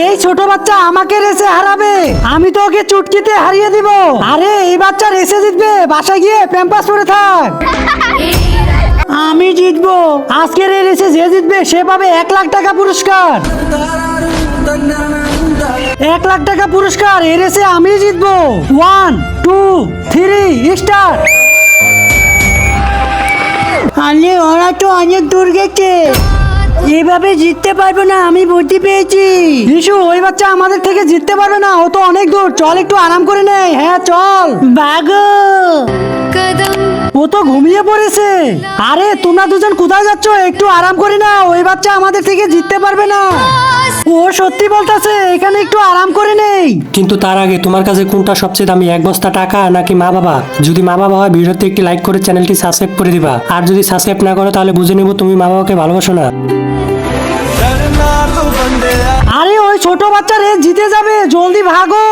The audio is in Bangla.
এই ছোট বাচ্চা আমাকে রেসে হারাবে, আমি তো ওকে চুটকিতে হারিয়ে দিব। আরে এই বাচ্চা রেসে জিতবে, বাসায় গিয়ে প্যাম্পাস পরে থাক। আমি জিতবো, আজকের এই রেসে যে জিতবে সে পাবে 1,00,000 টাকা পুরস্কার। 1,00,000 টাকা পুরস্কার, এই রেসে আমি জিতবো। 1 2 3 স্টার্ট। আরে ওরা তো অনেক দূর গেছে, এভাবে জিততে পারবো না, আমি বুদ্ধি পেয়েছি। ইস্যু, ওই বাচ্চা আমাদের থেকে জিততে পারবে না, ও তো অনেক দূর, চল একটু আরাম করে নেই। হ্যাঁ চল ভাগো, ও তো ঘুমিয়ে পড়েছে। আরে তোমরা দুজন কোথায় যাচ্ছ, একটু আরাম করি না, ওই বাচ্চা আমাদের থেকে জিততে পারবে না। ও সত্যি বলতেছে, এখানে একটু আরাম করে নেই। কিন্তু তার আগে তোমার কাছে কোনটা সবচেয়ে দামি, 1 বস্তা টাকা নাকি মা বাবা? যদি মা বাবা হয় ভিডিওতে একটি লাইক করে চ্যানেলটি সাবস্ক্রাইব করে দিবা, আর যদি সাবস্ক্রাইব না করো তাহলে বুঝে নিব তুমি মা বাবাকে ভালোবাসো না। আরে ওই ছোট বাচ্চা রে জিতে যাবে, জলদি ভাগো।